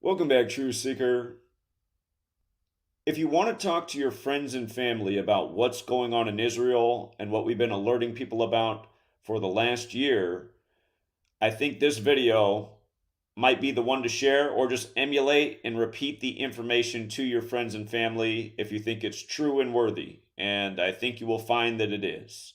Welcome back, True Seeker. If you want to talk to your friends and family about what's going on in Israel and what we've been alerting people about for the last year, I think this video might be the one to share, or just emulate and repeat the information to your friends and family if you think it's true and worthy. And I think you will find that it is.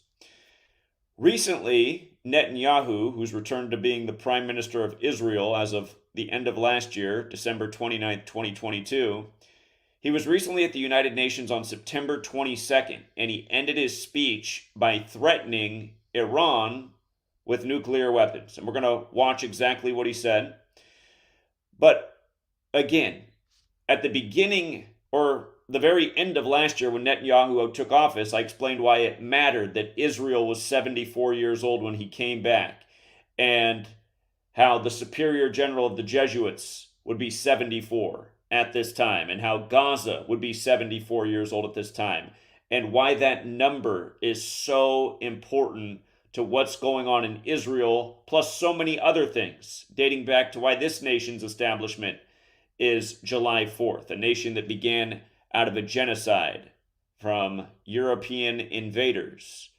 Recently, Netanyahu, who's returned to being the Prime Minister of Israel as of the end of last year, December 29th, 2022, he was recently at the United Nations on September 22nd, and he ended his speech by threatening Iran with nuclear weapons. And we're going to watch exactly what he said. But again, at the beginning or the very end of last year when Netanyahu took office, I explained why it mattered that Israel was 74 years old when he came back, and how the superior general of the Jesuits would be 74 at this time, and how Gaza would be 74 years old at this time, and why that number is so important to what's going on in Israel, plus so many other things, dating back to why this nation's establishment is July 4th, a nation that began out of a genocide from European invaders.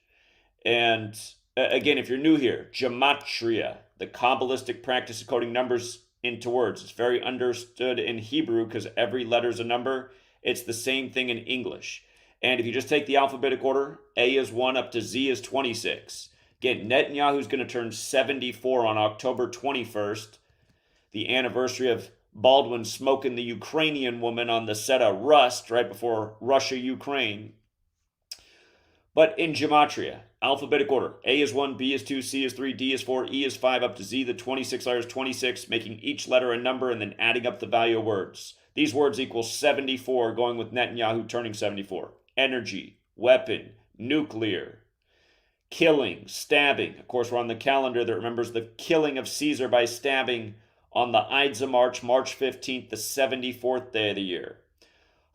And again, if you're new here, Gematria, the Kabbalistic practice of coding numbers into words. It's very understood in Hebrew because every letter is a number. It's the same thing in English. And if you just take the alphabetic order, A is 1 up to Z is 26. Again, Netanyahu's going to turn 74 on October 21st, the anniversary of Baldwin smoking the Ukrainian woman on the set of Rust right before Russia-Ukraine. But in Gematria, alphabetic order, A is 1, B is 2, C is 3, D is 4, E is 5, up to Z, the 26 letters, 26, making each letter a number and then adding up the value of words. These words equal 74, going with Netanyahu turning 74. Energy, weapon, nuclear, killing, stabbing. Of course, we're on the calendar that remembers the killing of Caesar by stabbing on the Ides of March, March 15th, the 74th day of the year.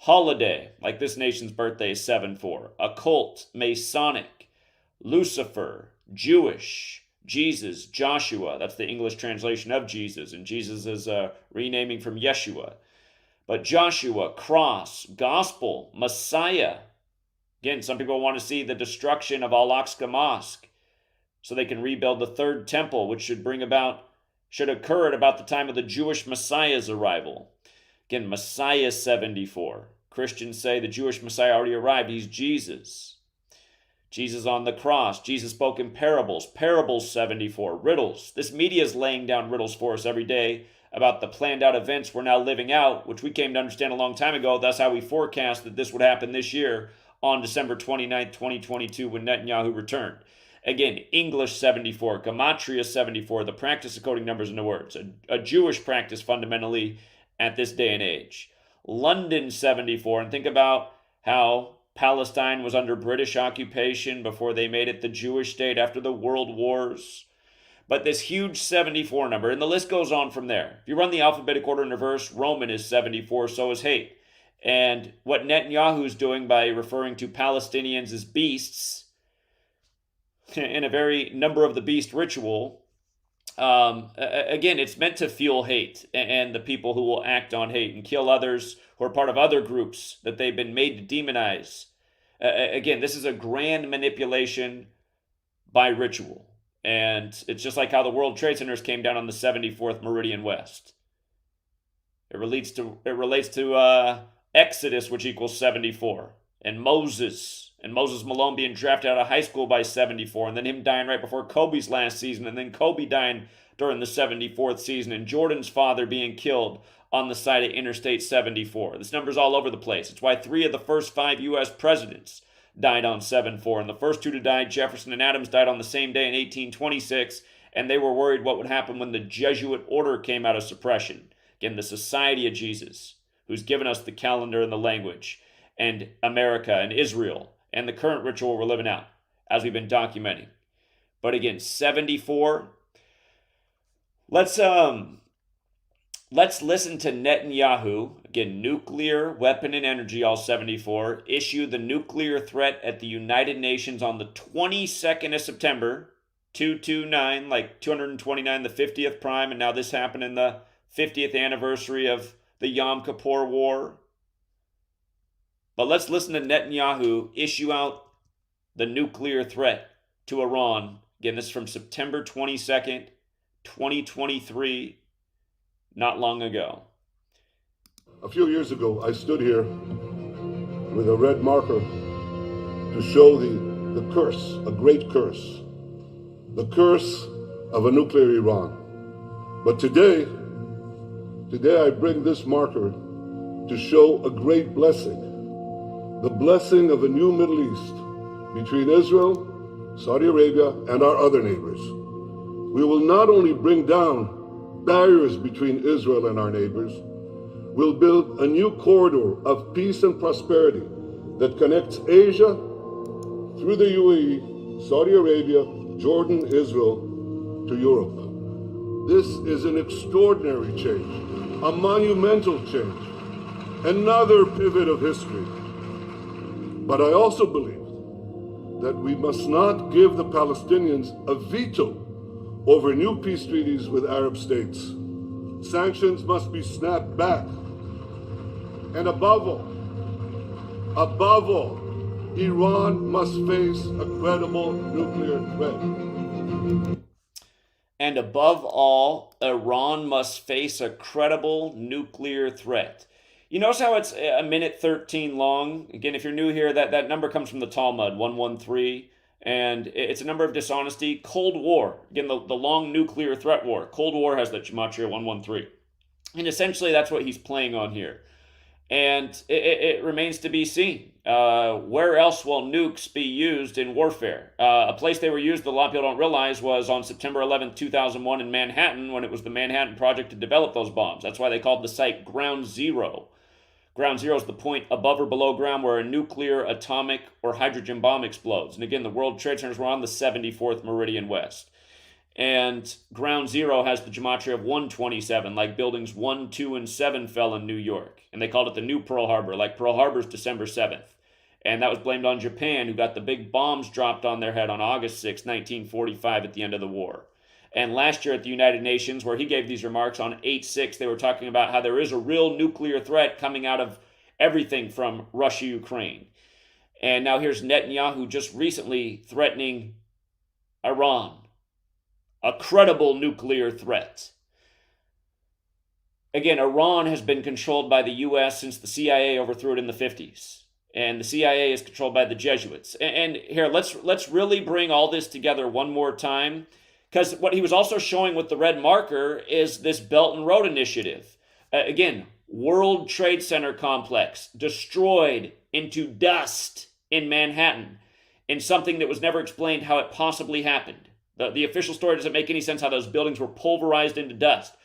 Holiday, like this nation's birthday is 7-4. Occult, Masonic, Lucifer, Jewish, Jesus, Joshua. That's the English translation of Jesus, and Jesus is renaming from Yeshua. But Joshua, cross, gospel, Messiah. Again, some people want to see the destruction of Al-Aqsa Mosque so they can rebuild the third temple, which should occur at about the time of the Jewish Messiah's arrival. Again, Messiah 74. Christians say the Jewish Messiah already arrived. He's Jesus. Jesus on the cross. Jesus spoke in parables. Parables 74. Riddles. This media is laying down riddles for us every day about the planned out events we're now living out, which we came to understand a long time ago. That's how we forecast that this would happen this year on December 29th, 2022, when Netanyahu returned. Again, English 74, Gematria 74, the practice of coding numbers into words, a Jewish practice fundamentally at this day and age. London 74, and think about how Palestine was under British occupation before they made it the Jewish state after the World Wars. But this huge 74 number, and the list goes on from there. If you run the alphabetic order in reverse, Roman is 74, so is hate. And what Netanyahu is doing by referring to Palestinians as beasts in a very number of the beast ritual, again, it's meant to fuel hate and the people who will act on hate and kill others who are part of other groups that they've been made to demonize. Again, this is a grand manipulation by ritual. And it's just like how the World Trade Centers came down on the 74th meridian west. It relates to Exodus, which equals 74, and Moses Malone being drafted out of high school by 74, and then him dying right before Kobe's last season, and then Kobe dying during the 74th season, and Jordan's father being killed on the side of Interstate 74. This number's all over the place. It's why 3 of the first 5 U.S. presidents died on 7-4, and the first 2 to die, Jefferson and Adams, died on the same day in 1826, and they were worried what would happen when the Jesuit order came out of suppression. Again, the Society of Jesus, who's given us the calendar and the language, and America and Israel, and the current ritual we're living out, as we've been documenting. But again, 74. Let's listen to Netanyahu, again, nuclear, weapon, and energy, all 74, issue the nuclear threat at the United Nations on the 22nd of September, 229, like 229, the 50th prime, and now this happened in the 50th anniversary of the Yom Kippur War. But let's listen to Netanyahu issue out the nuclear threat to Iran. Again, this is from September 22nd, 2023, not long ago. A few years ago, I stood here with a red marker to show the curse, a great curse, the curse of a nuclear Iran. But today I bring this marker to show a great blessing, the blessing of a new Middle East between Israel, Saudi Arabia, and our other neighbors. We will not only bring down barriers between Israel and our neighbors, we'll build a new corridor of peace and prosperity that connects Asia through the UAE, Saudi Arabia, Jordan, Israel, to Europe. This is an extraordinary change, a monumental change, another pivot of history. But I also believe that we must not give the Palestinians a veto over new peace treaties with Arab states. Sanctions must be snapped back. And above all, Iran must face a credible nuclear threat. And above all, Iran must face a credible nuclear threat. You notice how it's a minute 13 long? Again, if you're new here, that number comes from the Talmud, 113, and it's a number of dishonesty. Cold War, again, the long nuclear threat war. Cold War has that Gematria 113. And essentially, that's what he's playing on here. And it remains to be seen. Where else will nukes be used in warfare? A place they were used that a lot of people don't realize was on September 11th, 2001 in Manhattan, when it was the Manhattan Project to develop those bombs. That's why they called the site Ground Zero. Ground Zero is the point above or below ground where a nuclear, atomic, or hydrogen bomb explodes. And again, the World Trade Centers were on the 74th meridian west. And Ground Zero has the gematria of 127, like buildings 1, 2, and 7 fell in New York. And they called it the new Pearl Harbor, like Pearl Harbor's December 7th. And that was blamed on Japan, who got the big bombs dropped on their head on August 6, 1945, at the end of the war. And last year at the United Nations, where he gave these remarks on 8/6, they were talking about how there is a real nuclear threat coming out of everything from Russia, Ukraine. And now here's Netanyahu just recently threatening Iran. A credible nuclear threat. Again, Iran has been controlled by the U.S. since the CIA overthrew it in the 50s. And the CIA is controlled by the Jesuits. And here, let's really bring all this together one more time. Because what he was also showing with the red marker is this Belt and Road Initiative. Again, World Trade Center complex destroyed into dust in Manhattan in something that was never explained how it possibly happened. The official story doesn't make any sense how those buildings were pulverized into dust.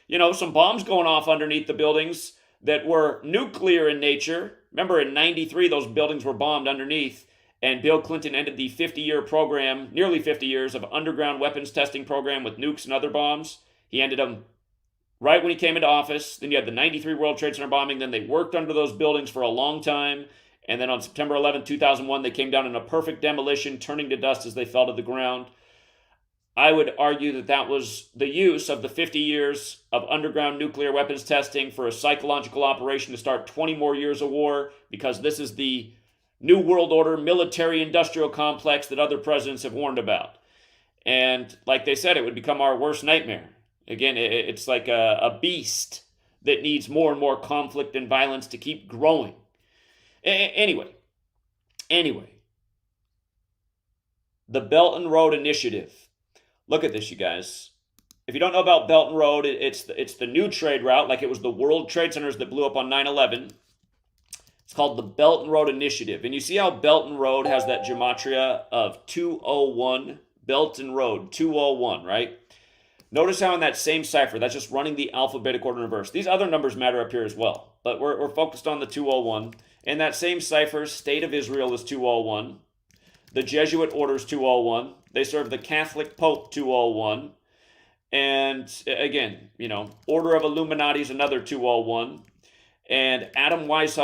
You know, some bombs going off underneath the buildings that were nuclear in nature. Remember, in 93, those buildings were bombed underneath. And Bill Clinton ended the 50-year program, nearly 50 years, of underground weapons testing program with nukes and other bombs. He ended them right when he came into office. Then you had the 93 World Trade Center bombing. Then they worked under those buildings for a long time. And then on September 11, 2001, they came down in a perfect demolition, turning to dust as they fell to the ground. I would argue that that was the use of the 50 years of underground nuclear weapons testing for a psychological operation to start 20 more years of war, because this is the New World Order military-industrial complex that other presidents have warned about. And like they said, it would become our worst nightmare. Again, it's like a beast that needs more and more conflict and violence to keep growing. Anyway, the Belt and Road Initiative. Look at this, you guys. If you don't know about Belt and Road, it's the new trade route, like it was the World Trade Centers that blew up on 9/11. It's called the Belt and Road Initiative. And you see how Belt and Road has that gematria of 201, Belt and Road, 201, right? Notice how in that same cipher, that's just running the alphabetic order in reverse. These other numbers matter up here as well, but we're focused on the 201. In that same cipher, State of Israel is 201. The Jesuit order is 201. They serve the Catholic Pope 201. And again, you know, Order of Illuminati is another 201. And Ignatius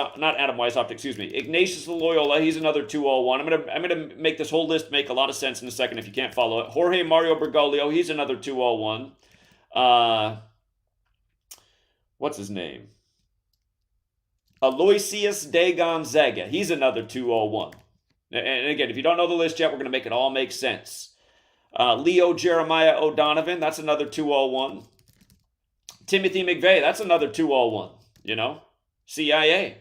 of Loyola, he's another 201. I'm gonna make this whole list make a lot of sense in a second if you can't follow it. Jorge Mario Bergoglio, he's another 201. what's his name? Aloysius de Gonzaga. He's another 201. And again, if you don't know the list yet, we're going to make it all make sense. Leo Jeremiah O'Donovan, that's another 201. Timothy McVeigh, that's another 201. You know, CIA.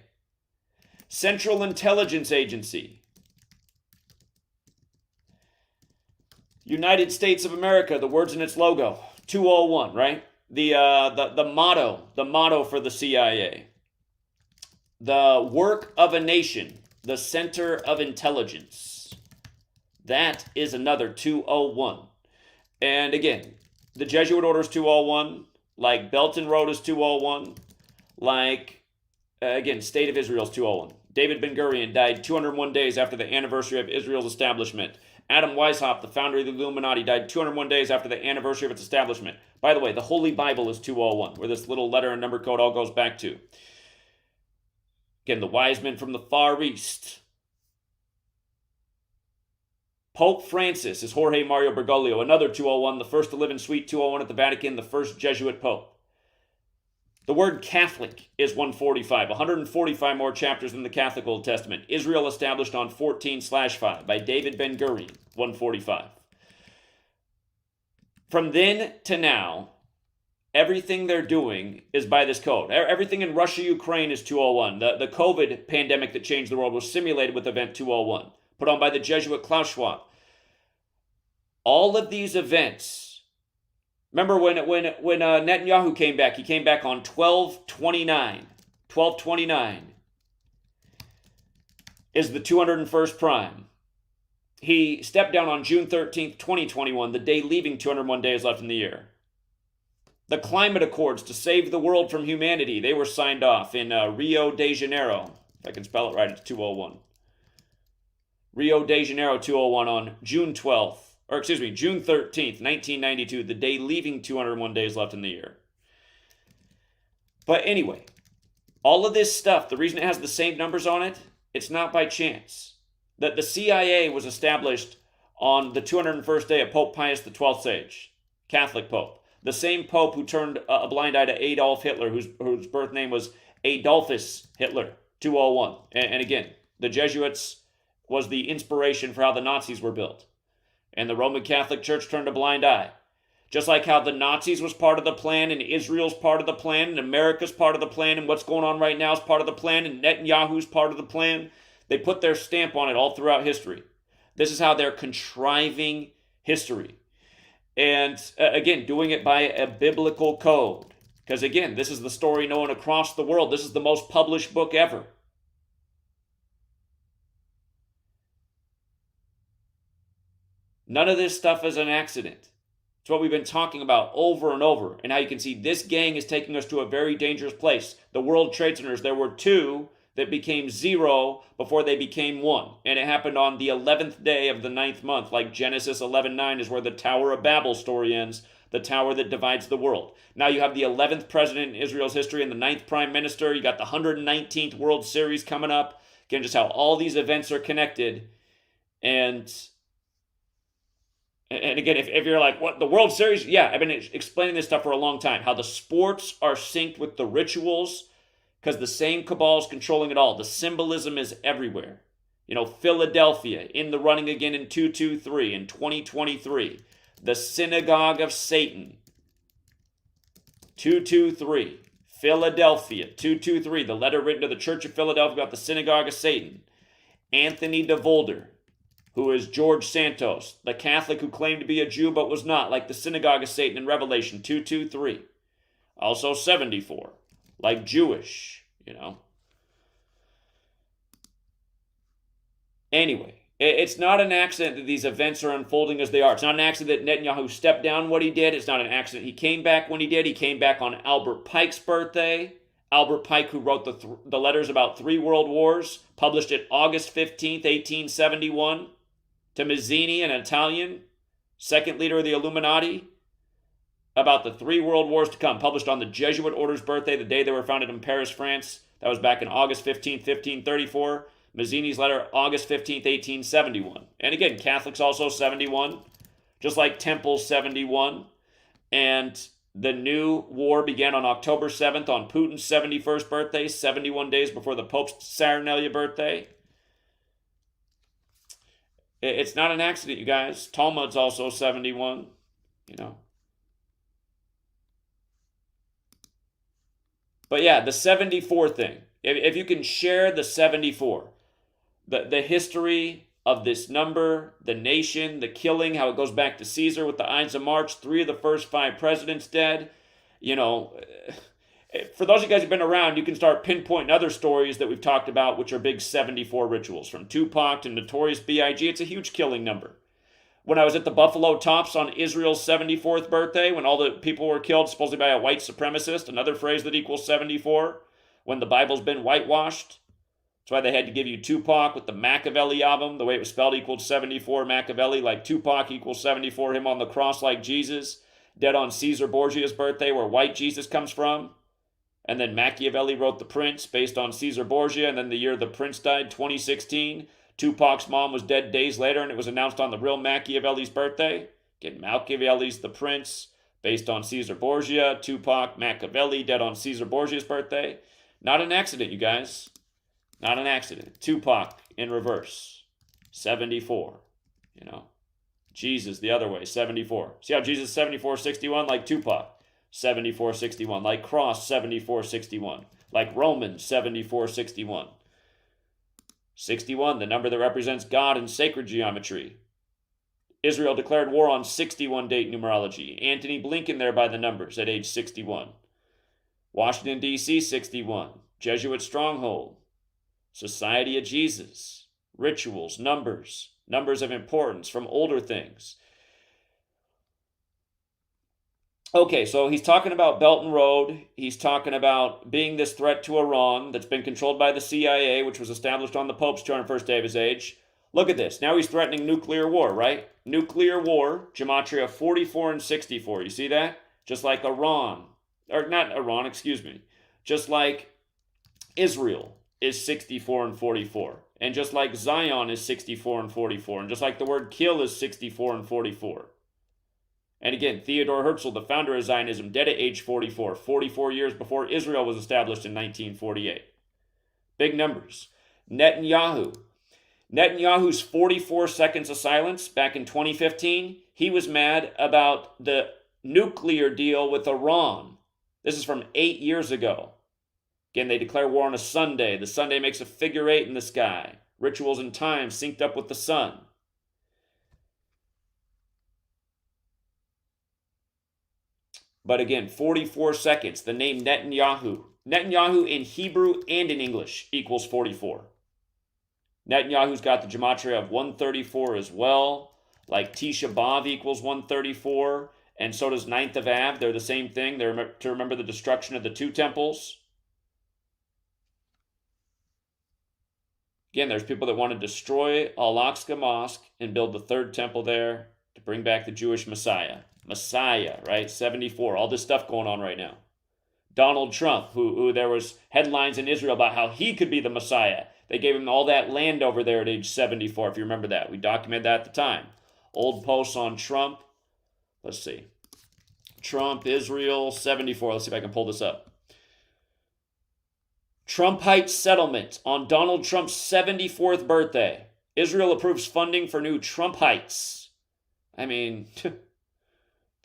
Central Intelligence Agency. United States of America, the words in its logo, 201, right? The motto for the CIA. The work of a nation, the center of intelligence. That is another 201. And again, the Jesuit order is 201, like Belton Road is 201, like, again, State of Israel is 201. David Ben-Gurion died 201 days after the anniversary of Israel's establishment. Adam Weishaupt, the founder of the Illuminati, died 201 days after the anniversary of its establishment. By the way, the Holy Bible is 201, where this little letter and number code all goes back to. Again, the wise men from the Far East. Pope Francis is Jorge Mario Bergoglio, another 201, the first to live in Suite 201 at the Vatican, the first Jesuit pope. The word Catholic is 145, 145 more chapters than the Catholic Old Testament. Israel established on 14/5 by David Ben-Gurion, 145. From then to now, everything they're doing is by this code. Everything in Russia, Ukraine is 201. The COVID pandemic that changed the world was simulated with Event 201, put on by the Jesuit Klaus Schwab. All of these events. Remember when Netanyahu came back? He came back on 12/29. 12/29 is the 201st prime. He stepped down on June 13th, 2021, the day leaving 201 days left in the year. The climate accords to save the world from humanity, they were signed off in Rio de Janeiro. If I can spell it right, it's 201. Rio de Janeiro 201 on June 13th, 1992, the day leaving 201 days left in the year. But anyway, all of this stuff, the reason it has the same numbers on it, it's not by chance. That the CIA was established on the 201st day of Pope Pius XII's age, Catholic Pope. The same Pope who turned a blind eye to Adolf Hitler, whose birth name was Adolphus Hitler, 201. And again, the Jesuits was the inspiration for how the Nazis were built. And the Roman Catholic Church turned a blind eye. Just like how the Nazis was part of the plan, and Israel's part of the plan, and America's part of the plan, and what's going on right now is part of the plan, and Netanyahu's part of the plan. They put their stamp on it all throughout history. This is how they're contriving history. And again, doing it by a biblical code. Because again, this is the story known across the world. This is the most published book ever. None of this stuff is an accident. It's what we've been talking about over and over, and how you can see this gang is taking us to a very dangerous place. The World Trade Centers, there were 2 that became 0 before they became 1, and it happened on the 11th day of the 9th month, like Genesis 11:9 is where the Tower of Babel story ends, the tower that divides the world. Now you have the 11th president in Israel's history and the 9th prime minister. You got the 119th World Series coming up. Again, just how all these events are connected. And again, if you're like, what, the World Series? Yeah, I've been explaining this stuff for a long time. How the sports are synced with the rituals because the same cabal is controlling it all. The symbolism is everywhere. You know, Philadelphia in the running again in 223 in 2023. The Synagogue of Satan, 223. Philadelphia, 223. The letter written to the Church of Philadelphia about the Synagogue of Satan. Anthony DeVolder, who is George Santos, the Catholic who claimed to be a Jew but was not, like the Synagogue of Satan in Revelation 223. Also 74, like Jewish, you know. Anyway, it's not an accident that these events are unfolding as they are. It's not an accident that Netanyahu stepped down what he did. It's not an accident he came back when he did. He came back on Albert Pike's birthday. Albert Pike, who wrote the letters about 3 world wars, published it August 15th, 1871. To Mazzini, an Italian, second leader of the Illuminati, about the 3 world wars to come, published on the Jesuit order's birthday, the day they were founded in Paris, France. That was back in August 15th, 1534. Mazzini's letter, August 15th, 1871. And again, Catholics also 71, just like Temple's 71. And The new war began on October 7th on Putin's 71st birthday, 71 days before the Pope's Saturnalia birthday. It's not an accident, you guys. Talmud's also 71, you know. But yeah, the 74 thing. If you can share the 74, the history of this number, the nation, the killing, how it goes back to Caesar with the Ides of March, 3 of the first 5 presidents dead. You know, for those of you guys who've been around, you can start pinpointing other stories that we've talked about, which are big 74 rituals, from Tupac to Notorious B.I.G. It's a huge killing number. When I was at the Buffalo Tops on Israel's 74th birthday, when all the people were killed supposedly by a white supremacist, another phrase that equals 74, when the Bible's been whitewashed. That's why they had to give you Tupac with the Machiavelli album. The way it was spelled equaled 74, Machiavelli, like Tupac equals 74, him on the cross like Jesus, dead on Caesar Borgia's birthday, where white Jesus comes from. And then Machiavelli wrote The Prince based on Caesar Borgia, and then the year the Prince died, 2016, Tupac's mom was dead days later, and it was announced on the real Machiavelli's birthday. Again, Machiavelli's The Prince, based on Caesar Borgia. Tupac, Machiavelli, dead on Caesar Borgia's birthday. Not an accident, you guys. Not an accident. Tupac in reverse, 74. You know, Jesus the other way, 74. See how Jesus 74:61, like Tupac, 74:61, like Cross 74:61, like Romans 74:61. 61, the number that represents God in sacred geometry. Israel declared war on 61 date numerology. Antony Blinken there by the numbers at age 61. Washington, D.C., 61. Jesuit stronghold. Society of Jesus. Rituals, numbers of importance from older things. Okay, so he's talking about Belt and Road. He's talking about being this threat to Iran that's been controlled by the CIA, which was established on the Pope's 201st day of his age. Look at this. Now he's threatening nuclear war, right? Nuclear war, Gematria 44 and 64. You see that? Just like Iran. Or not Iran, excuse me. Just like Israel is 64 and 44. And just like Zion is 64 and 44. And just like the word kill is 64 and 44. And again, Theodore Herzl, the founder of Zionism, dead at age 44, 44 years before Israel was established in 1948. Big numbers. Netanyahu's 44 seconds of silence back in 2015, he was mad about the nuclear deal with Iran. This is from 8 years ago. Again, they declare war on a Sunday. The Sunday makes a figure 8 in the sky. Rituals and time synced up with the sun. But again, 44 seconds, the name Netanyahu. Netanyahu in Hebrew and in English equals 44. Netanyahu's got the gematria of 134 as well. Like Tisha B'Av equals 134. And so does 9th of Av. They're the same thing. They're to remember the destruction of the 2 temples. Again, there's people that want to destroy Al-Aqsa Mosque and build the 3rd temple there to bring back the Jewish Messiah. Messiah, right? 74. All this stuff going on right now. Donald Trump, who there was headlines in Israel about how he could be the Messiah. They gave him all that land over there at age 74, if you remember that. We documented that at the time. Old posts on Trump. Let's see. Trump, Israel, 74. Let's see if I can pull this up. Trump Heights settlement on Donald Trump's 74th birthday. Israel approves funding for new Trump Heights. I mean, talk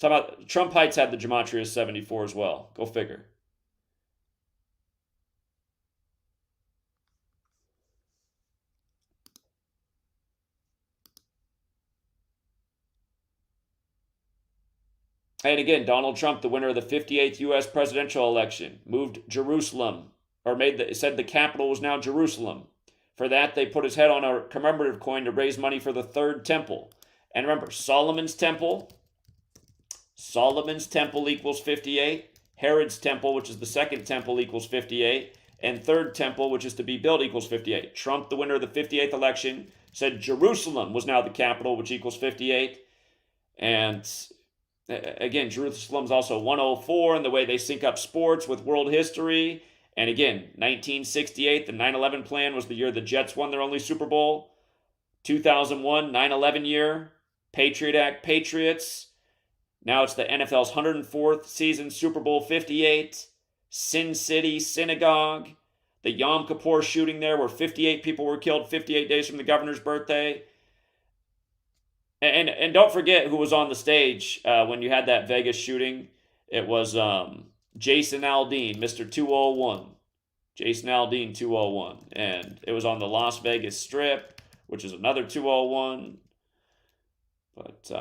about Trump Heights had the gematria 74 as well. Go figure. And again, Donald Trump, the winner of the 58th U.S. presidential election, moved Jerusalem, or said the capital was now Jerusalem. For that, they put his head on a commemorative coin to raise money for the 3rd temple. And remember, Solomon's temple equals 58. Herod's temple, which is the 2nd temple, equals 58. And 3rd temple, which is to be built, equals 58. Trump, the winner of the 58th election, said Jerusalem was now the capital, which equals 58. And again, Jerusalem's also 104 in the way they sync up sports with world history. And again, 1968, the 9/11 plan was the year the Jets won their only Super Bowl. 2001, 9/11 year, Patriot Act, Patriots. Now it's the NFL's 104th season, Super Bowl 58, Sin City Synagogue, the Yom Kippur shooting there where 58 people were killed 58 days from the governor's birthday. And don't forget who was on the stage when you had that Vegas shooting. It was Jason Aldean, Mr. 201. Jason Aldean, 201. And it was on the Las Vegas Strip, which is another 201. But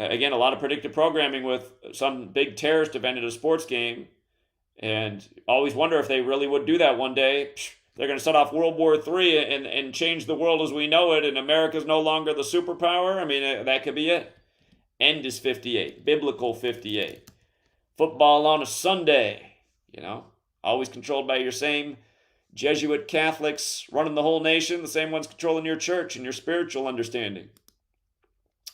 again, a lot of predictive programming with some big terrorist event at a sports game. And always wonder if they really would do that one day. They're going to set off World War III and change the world as we know it, and America's no longer the superpower. I mean, that could be it. End is 58. Biblical 58. Football on a Sunday. You know, always controlled by your same Jesuit Catholics running the whole nation, the same ones controlling your church and your spiritual understanding.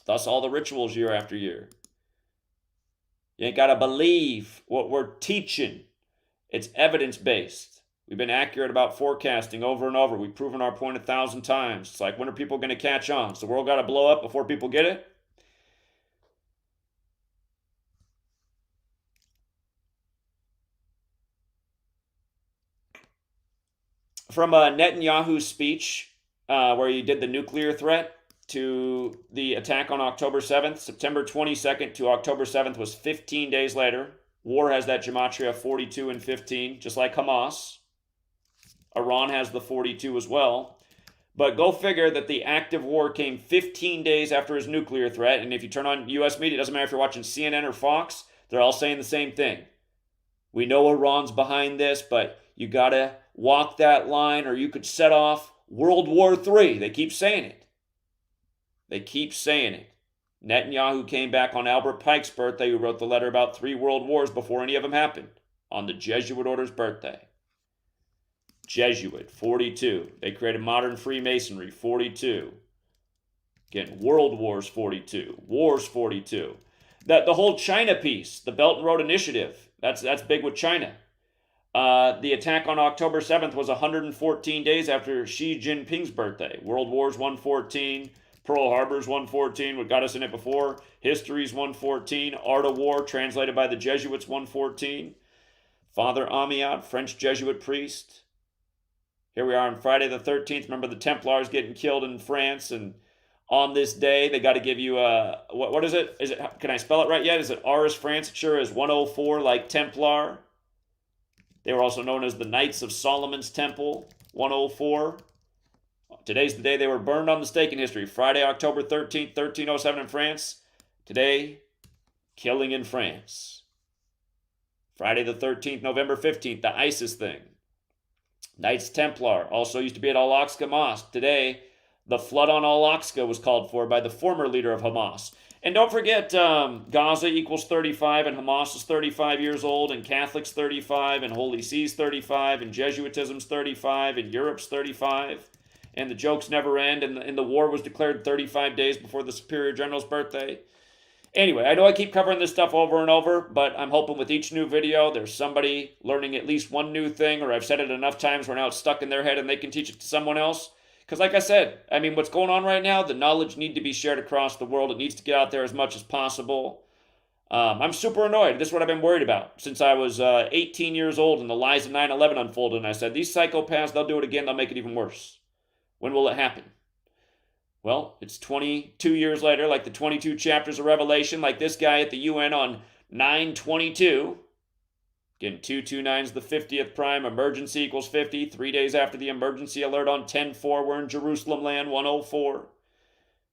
Thus all the rituals year after year. You ain't got to believe what we're teaching. It's evidence-based. We've been accurate about forecasting over and over. We've proven our point 1,000 times. It's like, when are people going to catch on? Has the world got to blow up before people get it? From Netanyahu's speech, where he did the nuclear threat to the attack on October 7th, September 22nd to October 7th was 15 days later. War has that gematria 42 and 15, just like Hamas. Iran has the 42 as well. But go figure that the active war came 15 days after his nuclear threat. And if you turn on U.S. media, it doesn't matter if you're watching CNN or Fox, they're all saying the same thing. We know Iran's behind this, but you got to walk that line or you could set off World War III. They keep saying it. They keep saying it. Netanyahu came back on Albert Pike's birthday, who wrote the letter about 3 world wars before any of them happened, on the Jesuit order's birthday. Jesuit, 42. They created modern Freemasonry, 42. Again, World Wars, 42. Wars, 42. The whole China piece, the Belt and Road Initiative, that's big with China. The attack on October 7th was 114 days after Xi Jinping's birthday. World War's 114. Pearl Harbor's 114. What got us in it before. History's 114. Art of War, translated by the Jesuits, 114. Father Amiot, French Jesuit priest. Here we are on Friday the 13th. Remember the Templars getting killed in France, and on this day they got to give you a what is it? Is it, can I spell it right yet? Is it Ars France? It sure is. 104, like Templar. They were also known as the Knights of Solomon's Temple. 104. Today's the day they were burned on the stake in history. Friday, October 13th, 1307 in France. Today, killing in France. Friday the 13th, November 15th, the ISIS thing. Knights Templar also used to be at Al-Aqsa Mosque. Today, the flood on Al-Aqsa was called for by the former leader of Hamas. And don't forget, Gaza equals 35, and Hamas is 35 years old, and Catholics 35, and Holy See's 35, and Jesuitism's 35, and Europe's 35. And the jokes never end, and the war was declared 35 days before the Superior General's birthday. Anyway, I know I keep covering this stuff over and over, but I'm hoping with each new video, there's somebody learning at least one new thing, or I've said it enough times where now it's stuck in their head and they can teach it to someone else. Because like I said, I mean, what's going on right now, the knowledge needs to be shared across the world. It needs to get out there as much as possible. I'm super annoyed. This is what I've been worried about since I was 18 years old and the lies of 9/11 unfolded. And I said, these psychopaths, they'll do it again. They'll make it even worse. When will it happen? Well, it's 22 years later, like the 22 chapters of Revelation, like this guy at the UN on 9/22. Again, 229 is the 50th prime. Emergency equals 50. 3 days after the emergency alert on 10/4, we're in Jerusalem land, 104.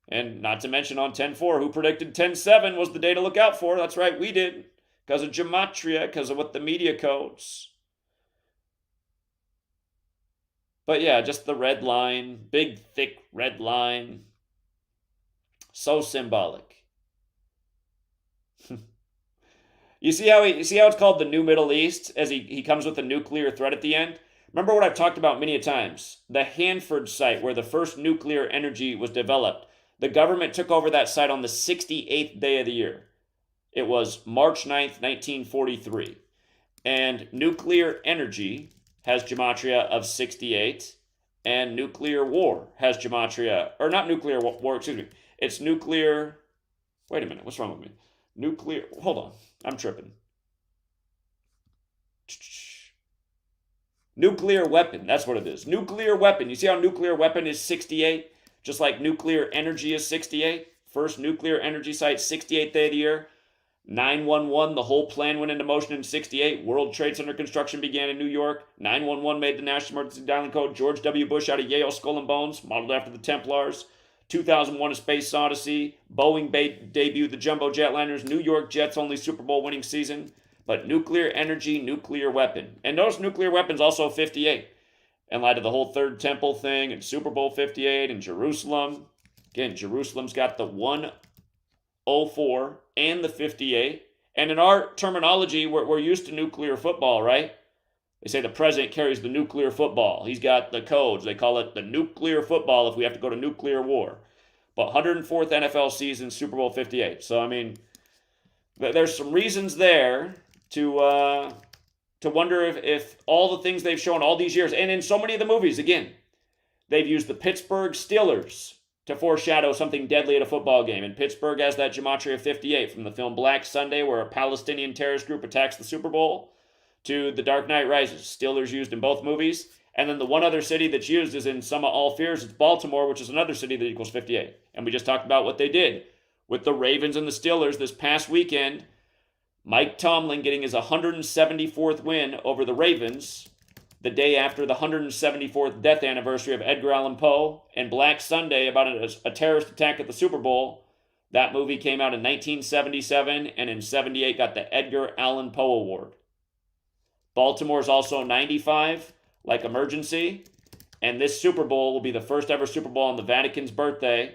And not to mention on 10/4, who predicted 10/7 was the day to look out for? That's right, we did. Because of gematria, because of what the media codes. But yeah, just the red line, big, thick red line. So symbolic. You see how it's called the New Middle East, as he comes with a nuclear threat at the end? Remember what I've talked about many a times. The Hanford site, where the first nuclear energy was developed. The government took over that site on the 68th day of the year. It was March 9th, 1943. And nuclear energy has gematria of 68, and nuclear war has gematria, or not nuclear war, excuse me, it's nuclear Wait a minute, what's wrong with me? Nuclear, hold on, I'm tripping. Nuclear weapon, that's what it is. Nuclear weapon. You see how nuclear weapon is 68? Just like nuclear energy is 68? First nuclear energy site, 68th day of the year. 911, the whole plan went into motion in 68. World Trade Center construction began in New York. 911 made the National Emergency Dialing Code. George W. Bush out of Yale Skull and Bones, modeled after the Templars. 2001 A Space Odyssey. Boeing debuted the jumbo jetliners. New York Jets only Super Bowl winning season. But nuclear energy, nuclear weapon. And notice nuclear weapons also 58. In light of the whole Third Temple thing and Super Bowl 58 and Jerusalem. Again, Jerusalem's got the 104 and the 58. And in our terminology, we're used to nuclear football, right? They say the president carries the nuclear football. He's got the codes. They call it the nuclear football if we have to go to nuclear war. But 104th NFL season, Super Bowl 58. So, I mean, there's some reasons there to wonder if all the things they've shown all these years, and in so many of the movies, again, they've used the Pittsburgh Steelers to foreshadow something deadly at a football game. And Pittsburgh has that Gematria 58 from the film Black Sunday, where a Palestinian terrorist group attacks the Super Bowl, to The Dark Knight Rises. Steelers used in both movies. And then the one other city that's used is in Sum of All Fears. It's Baltimore, which is another city that equals 58. And we just talked about what they did with the Ravens and the Steelers this past weekend. Mike Tomlin getting his 174th win over the Ravens the day after the 174th death anniversary of Edgar Allan Poe, and Black Sunday about a terrorist attack at the Super Bowl. That movie came out in 1977, and in 78 got the Edgar Allan Poe Award. Baltimore's also 95, like Emergency, and this Super Bowl will be the first ever Super Bowl on the Vatican's birthday,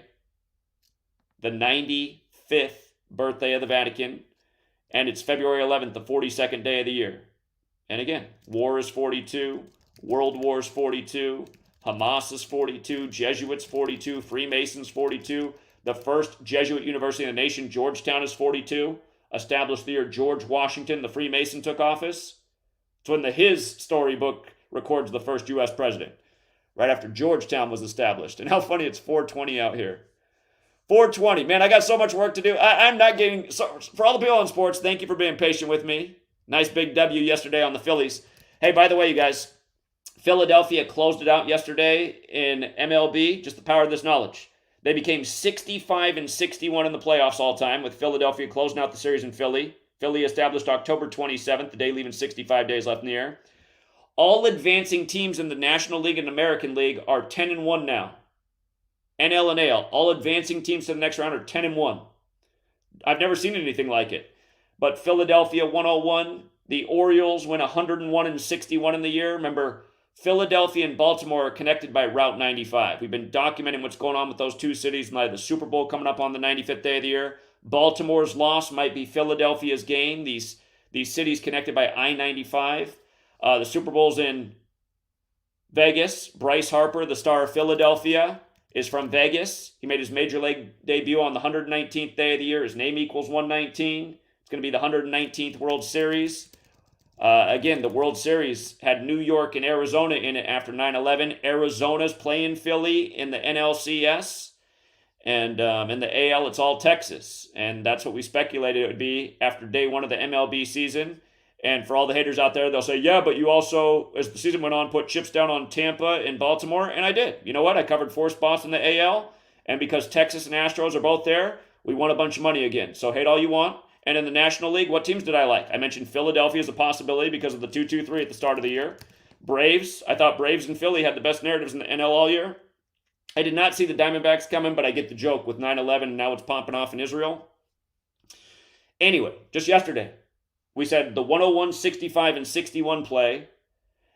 the 95th birthday of the Vatican. And it's February 11th, the 42nd day of the year. And again, war is 42, World War is 42, Hamas is 42, Jesuits 42, Freemasons 42. The first Jesuit university in the nation, Georgetown, is 42. Established the year George Washington, the Freemason, took office. It's when the His storybook records the first U.S. president, right after Georgetown was established. And how funny it's 420 out here. 420. Man, I got so much work to do. I'm not getting... So, for all the people in sports, thank you for being patient with me. Nice big W yesterday on the Phillies. Hey, by the way, you guys, Philadelphia closed it out yesterday in MLB. Just the power of this knowledge. They became 65-61 in the playoffs all time, with Philadelphia closing out the series in Philly. Philly established October 27th, the day leaving 65 days left in the year. All advancing teams in the National League and American League are 10-1 now. NL and AL, all advancing teams to the next round are 10-1. I've never seen anything like it. But Philadelphia 101, the Orioles went 101-61 in the year. Remember, Philadelphia and Baltimore are connected by Route 95. We've been documenting what's going on with those two cities in light of the Super Bowl coming up on the 95th day of the year. Baltimore's loss might be Philadelphia's gain. These cities connected by I-95. The Super Bowl's in Vegas. Bryce Harper, the star of Philadelphia, is from Vegas. He made his major league debut on the 119th day of the year. His name equals 119. It's going to be the 119th World Series. Again, the World Series had New York and Arizona in it after 9/11. Arizona's playing Philly in the NLCS. And in the AL, it's all Texas. And that's what we speculated it would be after day one of the MLB season. And for all the haters out there, they'll say, yeah, but you also, as the season went on, put chips down on Tampa and Baltimore. And I did. You know what? I covered 4 spots in the AL. And because Texas and Astros are both there, we won a bunch of money again. So hate all you want. And in the National League, what teams did I like? I mentioned Philadelphia as a possibility because of the 2-2-3 at the start of the year. Braves. I thought Braves and Philly had the best narratives in the NL all year. I did not see the Diamondbacks coming, but I get the joke with 9/11 and now it's popping off in Israel. Anyway, just yesterday, we said the 101, 65, and 61 play.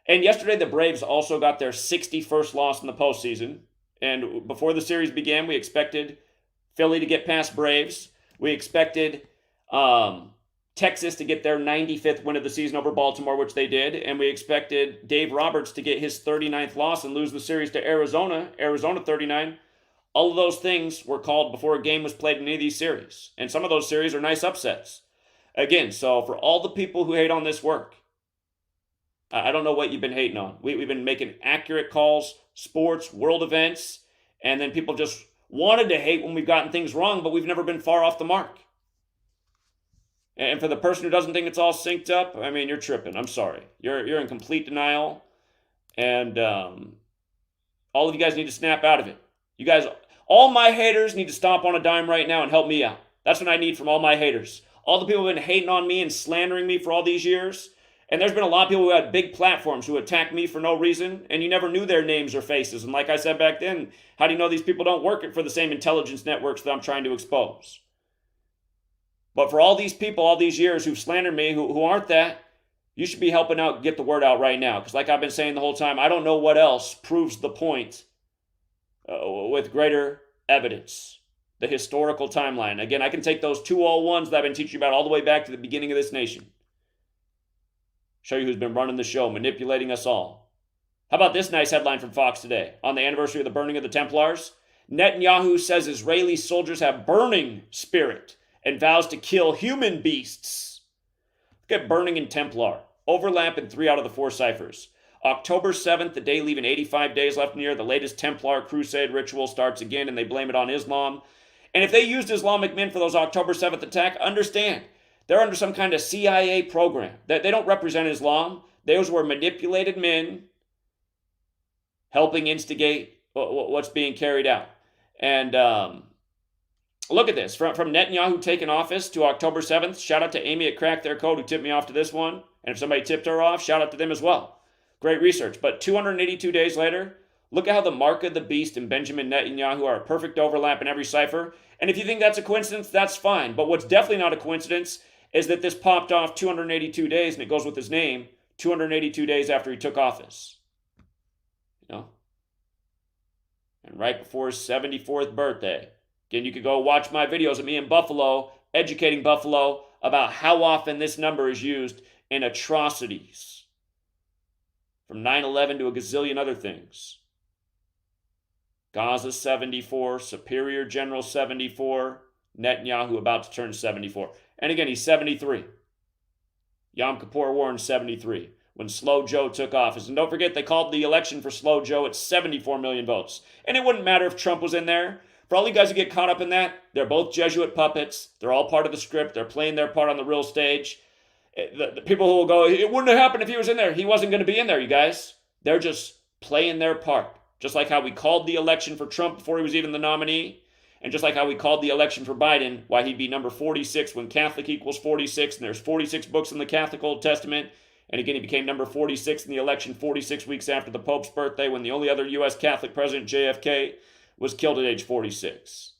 And yesterday, the Braves also got their 61st loss in the postseason. And before the series began, we expected Philly to get past Braves. We expected Texas to get their 95th win of the season over Baltimore, which they did. And we expected Dave Roberts to get his 39th loss and lose the series to Arizona 39. All of those things were called before a game was played in any of these series. And some of those series are nice upsets. Again, so for all the people who hate on this work, I don't know what you've been hating on. We've been making accurate calls, sports, world events, and then people just wanted to hate when we've gotten things wrong, but we've never been far off the mark. And for the person who doesn't think it's all synced up, I mean, you're tripping. I'm sorry. You're in complete denial. And all of you guys need to snap out of it. You guys, all my haters need to stomp on a dime right now and help me out. That's what I need from all my haters. All the people who have been hating on me and slandering me for all these years. And there's been a lot of people who had big platforms who attack me for no reason, and you never knew their names or faces. And like I said back then, how do you know these people don't work for the same intelligence networks that I'm trying to expose? But for all these people, all these years who've slandered me, who aren't that, you should be helping out, get the word out right now. Because like I've been saying the whole time, I don't know what else proves the point with greater evidence. The historical timeline. Again, I can take those 201s that I've been teaching you about all the way back to the beginning of this nation. Show you who's been running the show, manipulating us all. How about this nice headline from Fox today? On the anniversary of the burning of the Templars, Netanyahu says Israeli soldiers have burning spirit and vows to kill human beasts. Look at burning and Templar. Overlap in 3 out of the 4 ciphers. October 7th, the day leaving 85 days left in the year, the latest Templar crusade ritual starts again, and they blame it on Islam. And if they used Islamic men for those October 7th attack, understand, they're under some kind of CIA program. They don't represent Islam. Those were manipulated men helping instigate what's being carried out. And look at this. From Netanyahu taking office to October 7th, shout out to Amy at Crack Their Code who tipped me off to this one. And if somebody tipped her off, shout out to them as well. Great research. But 282 days later, look at how the mark of the beast and Benjamin Netanyahu are a perfect overlap in every cipher. And if you think that's a coincidence, that's fine. But what's definitely not a coincidence is that this popped off 282 days, and it goes with his name, 282 days after he took office. You know? And right before his 74th birthday. Again, you could go watch my videos of me in Buffalo, educating Buffalo about how often this number is used in atrocities. From 9/11 to a gazillion other things. Gaza 74, Superior General 74, Netanyahu about to turn 74. And again, he's 73. Yom Kippur War in 73, when Slow Joe took office. And don't forget, they called the election for Slow Joe at 74 million votes. And it wouldn't matter if Trump was in there. For all you guys who get caught up in that, they're both Jesuit puppets. They're all part of the script. They're playing their part on the real stage. The people who will go, it wouldn't have happened if he was in there. He wasn't going to be in there, you guys. They're just playing their part. Just like how we called the election for Trump before he was even the nominee. And just like how we called the election for Biden, why he'd be number 46 when Catholic equals 46, and there's 46 books in the Catholic Old Testament. And again, he became number 46 in the election 46 weeks after the Pope's birthday, when the only other U.S. Catholic president, JFK, was killed at age 46.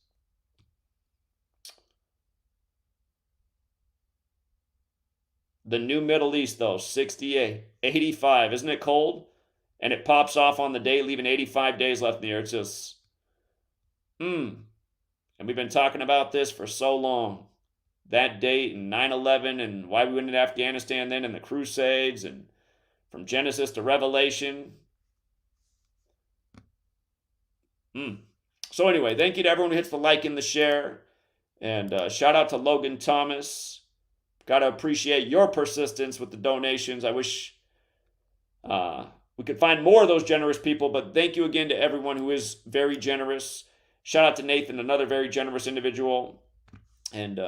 The new Middle East, though, 68, 85. Isn't it cold? And it pops off on the day, leaving 85 days left in the year. It's just, And we've been talking about this for so long. That date and 9/11 and why we went into Afghanistan then and the Crusades and from Genesis to Revelation. So anyway, thank you to everyone who hits the like and the share. And shout out to Logan Thomas. Got to appreciate your persistence with the donations. I wish we could find more of those generous people, but thank you again to everyone who is very generous. Shout out to Nathan, another very generous individual. And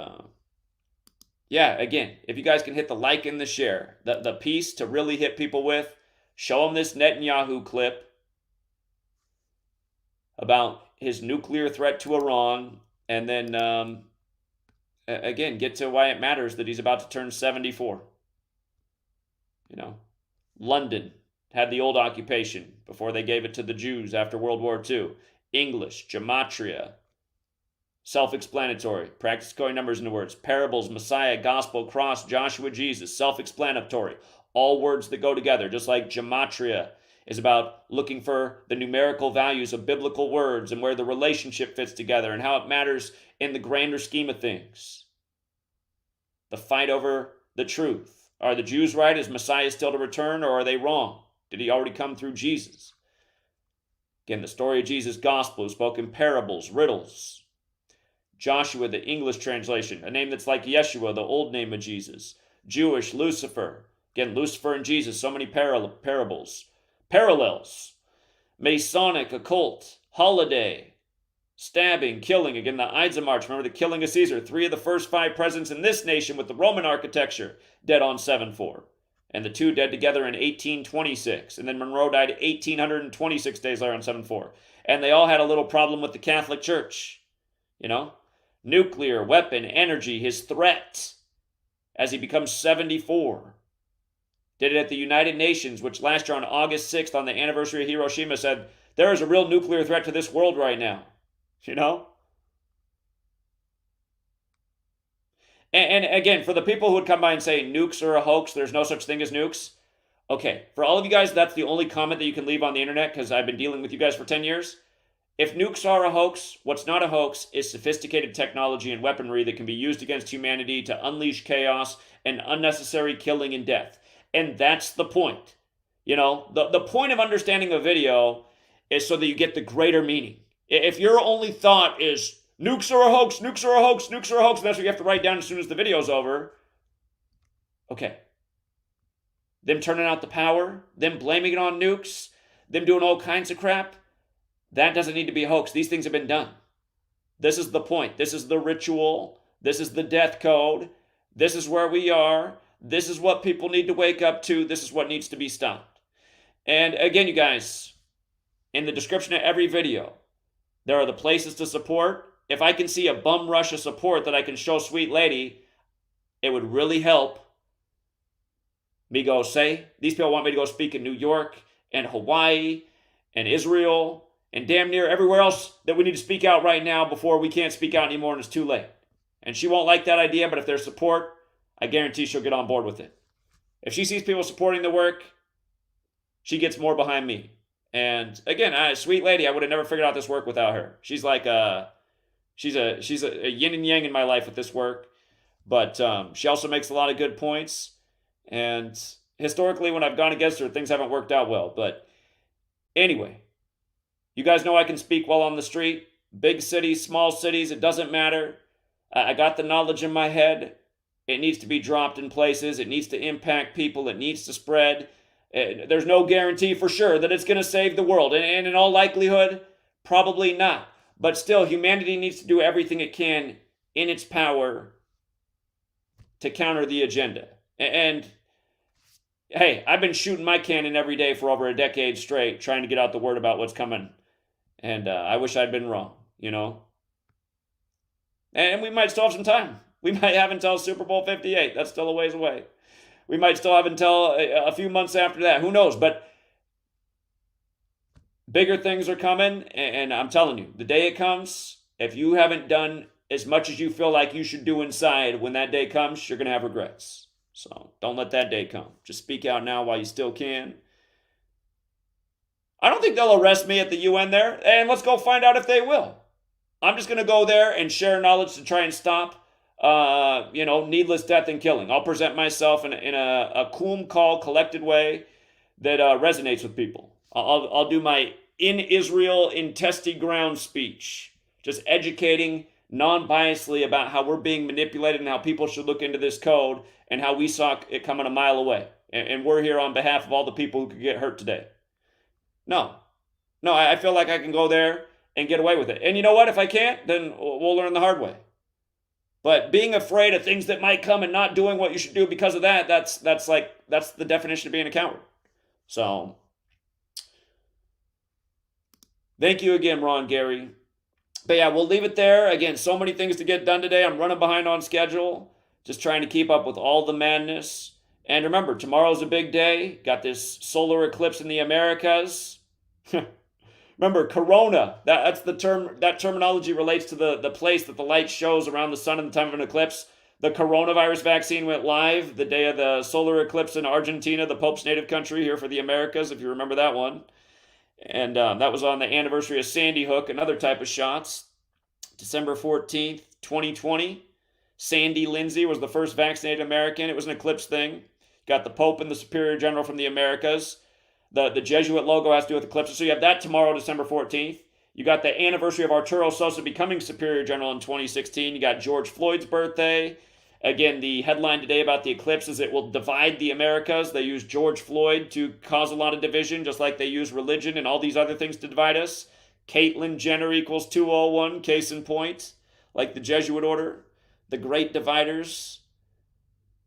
yeah, again, if you guys can hit the like and the share, the piece to really hit people with, show them this Netanyahu clip about his nuclear threat to Iran, and then again, get to why it matters that he's about to turn 74. You know, London had the old occupation before they gave it to the Jews after World War II. English, gematria, self-explanatory. Practice coding numbers into words. Parables, Messiah, Gospel, Cross, Joshua, Jesus, self-explanatory. All words that go together, just like gematria is about looking for the numerical values of biblical words and where the relationship fits together and how it matters in the grander scheme of things. The fight over the truth. Are the Jews right? Is Messiah still to return, or are they wrong? Did he already come through Jesus? Again, the story of Jesus' gospel is spoken parables, riddles. Joshua, the English translation, a name that's like Yeshua, the old name of Jesus. Jewish, Lucifer. Again, Lucifer and Jesus, so many parables. Parallels. Masonic, occult, holiday. stabbing, killing. Again, the Ides March. Remember the killing of Caesar. 3 of the first 5 presidents in this nation with the Roman architecture dead on 7/4. And the 2 dead together in 1826. And then Monroe died 1826 days later on 7/4. And they all had a little problem with the Catholic Church. You know? Nuclear, weapon, energy, his threat as he becomes 74. Did it at the United Nations, which last year on August 6th, on the anniversary of Hiroshima, said, there is a real nuclear threat to this world right now. You know? And again, for the people who would come by and say nukes are a hoax, there's no such thing as nukes. Okay, for all of you guys, that's the only comment that you can leave on the internet because I've been dealing with you guys for 10 years. If nukes are a hoax, what's not a hoax is sophisticated technology and weaponry that can be used against humanity to unleash chaos and unnecessary killing and death. And that's the point. You know, the point of understanding a video is so that you get the greater meaning. If your only thought is nukes are a hoax, nukes are a hoax, nukes are a hoax, and that's what you have to write down as soon as the video's over. Okay. Them turning out the power, them blaming it on nukes, them doing all kinds of crap, that doesn't need to be a hoax. These things have been done. This is the point. This is the ritual. This is the death code. This is where we are. This is what people need to wake up to. This is what needs to be stopped. And again, you guys, in the description of every video, there are the places to support. If I can see a bum rush of support that I can show Sweet Lady, it would really help me go say, these people want me to go speak in New York and Hawaii and Israel and damn near everywhere else that we need to speak out right now before we can't speak out anymore and it's too late. And she won't like that idea, but if there's support, I guarantee she'll get on board with it. If she sees people supporting the work, she gets more behind me. And again, Sweet Lady, I would have never figured out this work without her. She's like she's a yin and yang in my life with this work, but she also makes a lot of good points. And historically, when I've gone against her, things haven't worked out well. But anyway, you guys know I can speak well on the street. Big cities, small cities, it doesn't matter. I got the knowledge in my head. It needs to be dropped in places. It needs to impact people. It needs to spread. There's no guarantee for sure that it's going to save the world. And in all likelihood, probably not. But still, humanity needs to do everything it can in its power to counter the agenda. And hey, I've been shooting my cannon every day for over a decade straight, trying to get out the word about what's coming. And I wish I'd been wrong, you know. And we might still have some time. We might have until Super Bowl 58. That's still a ways away. We might still have until a few months after that. Who knows? But bigger things are coming. And I'm telling you, the day it comes, if you haven't done as much as you feel like you should do inside when that day comes, you're going to have regrets. So don't let that day come. Just speak out now while you still can. I don't think they'll arrest me at the UN there. And let's go find out if they will. I'm just going to go there and share knowledge to try and stop needless death and killing. I'll present myself in a cool, calm, collected way that resonates with people. I'll do my in Israel, in testy ground speech, just educating non-biasedly about how we're being manipulated and how people should look into this code and how we saw it coming a mile away. And we're here on behalf of all the people who could get hurt today. No, I feel like I can go there and get away with it. And you know what? If I can't, then we'll learn the hard way. But being afraid of things that might come and not doing what you should do because of that, that's the definition of being a coward. So, thank you again, Ron Gary. But yeah, we'll leave it there. Again, so many things to get done today. I'm running behind on schedule, just trying to keep up with all the madness. And remember, tomorrow's a big day. Got this solar eclipse in the Americas. Remember, corona, that's the term, that terminology relates to the place that the light shows around the sun in the time of an eclipse. The coronavirus vaccine went live the day of the solar eclipse in Argentina, the Pope's native country here for the Americas, if you remember that one. And that was on the anniversary of Sandy Hook, another type of shots. December 14th, 2020. Sandy Lindsay was the first vaccinated American. It was an eclipse thing. Got the Pope and the Superior General from the Americas. The Jesuit logo has to do with eclipses. So you have that tomorrow, December 14th. You got the anniversary of Arturo Sosa becoming Superior General in 2016. You got George Floyd's birthday. Again, the headline today about the eclipse is it will divide the Americas. They use George Floyd to cause a lot of division, just like they use religion and all these other things to divide us. Caitlyn Jenner equals 201, case in point. Like the Jesuit order, the great dividers,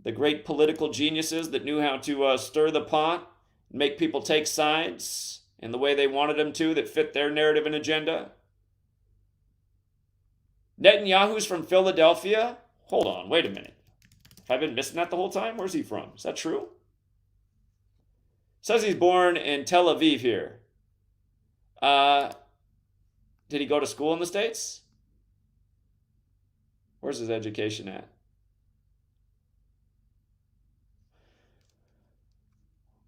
the great political geniuses that knew how to stir the pot, make people take sides in the way they wanted them to that fit their narrative and agenda. Netanyahu's from Philadelphia? Hold on, wait a minute. Have I been missing that the whole time? Where's he from? Is that true? Says he's born in Tel Aviv here. Did he go to school in the States? Where's his education at?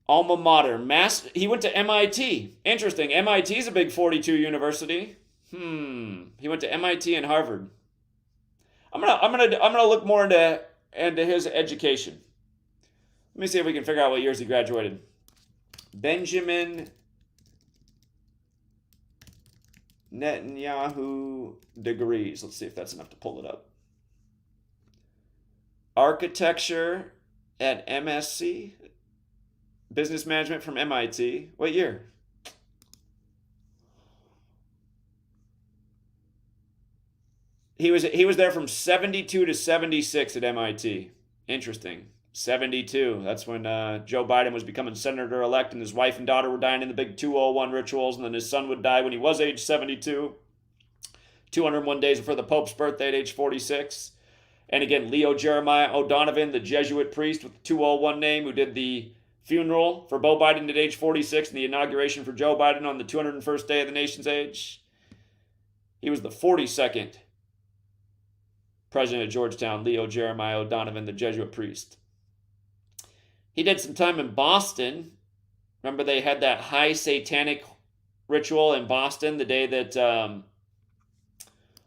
Alma mater. He went to MIT. Interesting. MIT is a big 42 university. He went to MIT and Harvard. I'm gonna look more into his education. Let me see if we can figure out what years he graduated. Benjamin Netanyahu degrees. Let's see if that's enough to pull it up. Architecture at MSc. Business management from MIT. What year? He was there from 72 to 76 at MIT. Interesting. 72. That's when Joe Biden was becoming senator-elect and his wife and daughter were dying in the big 201 rituals, and then his son would die when he was age 72. 201 days before the Pope's birthday at age 46. And again, Leo Jeremiah O'Donovan, the Jesuit priest with the 201 name, who did the funeral for Beau Biden at age 46 and the inauguration for Joe Biden on the 201st day of the nation's age. He was the 42nd president of Georgetown, Leo Jeremiah O'Donovan, the Jesuit priest. He did some time in Boston. Remember they had that high satanic ritual in Boston the day that,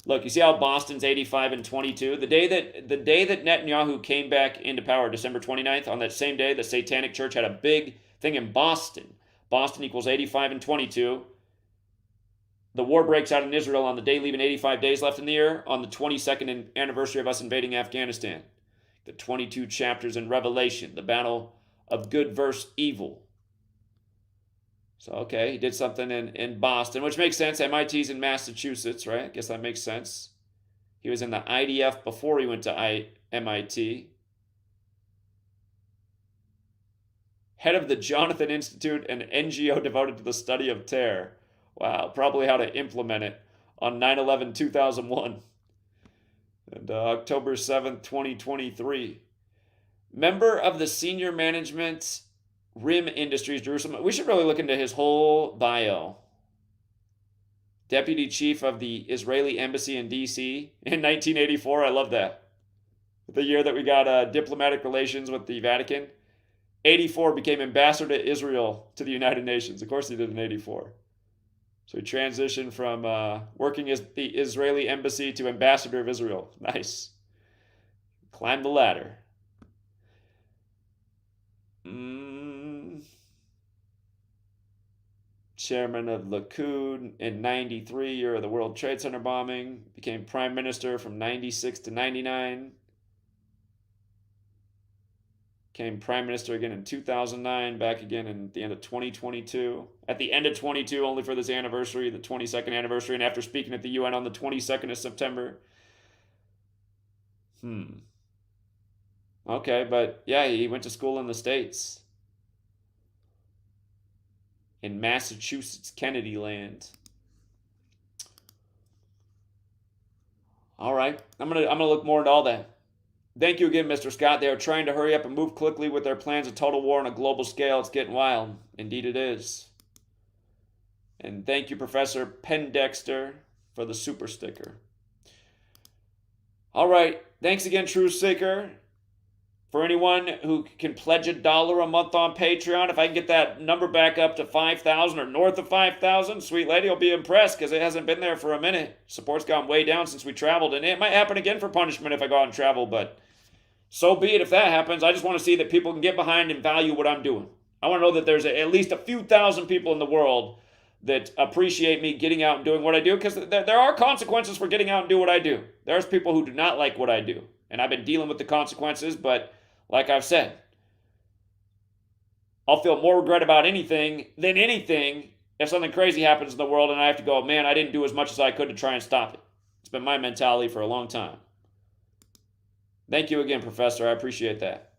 look, you see how Boston's 85 and 22? The day that Netanyahu came back into power, December 29th, on that same day, the Satanic Church had a big thing in Boston. Boston equals 85 and 22. The war breaks out in Israel on the day leaving 85 days left in the year, on the 22nd anniversary of us invading Afghanistan. The 22 chapters in Revelation, the battle of good versus evil. So, okay, he did something in Boston, which makes sense. MIT's in Massachusetts, right? I guess that makes sense. He was in the IDF before he went to MIT. Head of the Jonathan Institute, an NGO devoted to the study of terror. Wow, probably how to implement it on 9/11/2001. And October 7th, 2023. Member of the senior management RIM Industries, Jerusalem. We should really look into his whole bio. Deputy Chief of the Israeli Embassy in D.C. in 1984. I love that. The year that we got diplomatic relations with the Vatican. 84 became ambassador to Israel to the United Nations. Of course he did in 84. So he transitioned from working as the Israeli Embassy to ambassador of Israel. Nice. Climbed the ladder. Chairman of Likud in 93, year of the World Trade Center bombing. Became prime minister from 96 to 99. Became prime minister again in 2009, back again in the end of 2022. At the end of 22, only for this anniversary, the 22nd anniversary, and after speaking at the UN on the 22nd of September. Okay, but yeah, he went to school in the States. In Massachusetts, Kennedy land. All right, I'm gonna look more into all that. Thank you again, Mr. Scott. They are trying to hurry up and move quickly with their plans of total war on a global scale. It's getting wild. Indeed it is. And thank you, Professor Pendexter, for the super sticker. All right. Thanks again, Truth Seeker. For anyone who can pledge $1 a month on Patreon, if I can get that number back up to 5,000 or north of 5,000, sweet lady will be impressed because it hasn't been there for a minute. Support's gone way down since we traveled, and it might happen again for punishment if I go out and travel, but so be it if that happens. I just want to see that people can get behind and value what I'm doing. I want to know that there's at least a few thousand people in the world that appreciate me getting out and doing what I do, because there are consequences for getting out and do what I do. There's people who do not like what I do, and I've been dealing with the consequences, but like I've said, I'll feel more regret about anything than anything if something crazy happens in the world and I have to go, man, I didn't do as much as I could to try and stop it. It's been my mentality for a long time. Thank you again, Professor. I appreciate that.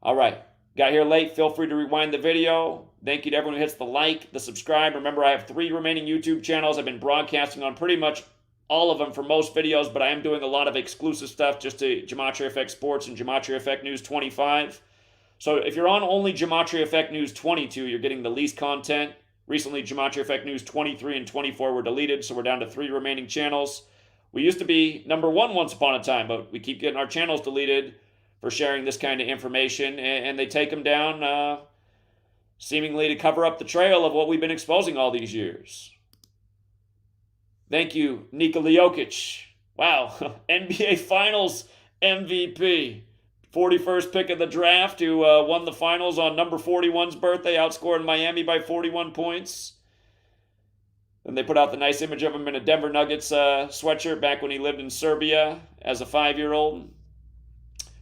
All right. Got here late. Feel free to rewind the video. Thank you to everyone who hits the like, the subscribe. Remember, I have 3 remaining YouTube channels. I've been broadcasting on pretty much all of them for most videos, but I am doing a lot of exclusive stuff just to Gematria Effect Sports and Gematria Effect News 25. So if you're on only Gematria Effect News 22, you're getting the least content. Recently, Gematria Effect News 23 and 24 were deleted, so we're down to 3 remaining channels. We used to be number 1 once upon a time, but we keep getting our channels deleted for sharing this kind of information, and they take them down seemingly to cover up the trail of what we've been exposing all these years. Thank you, Nikola Jokic. Wow, NBA Finals MVP. 41st pick of the draft, who won the finals on number 41's birthday, outscoring Miami by 41 points. Then they put out the nice image of him in a Denver Nuggets sweatshirt back when he lived in Serbia as a 5-year-old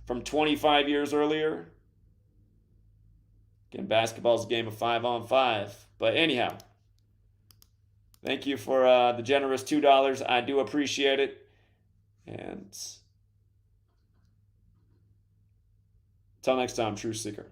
from 25 years earlier. Again, basketball's a game of 5-on-5. But anyhow, thank you for the generous $2. I do appreciate it. And until next time, True Seeker.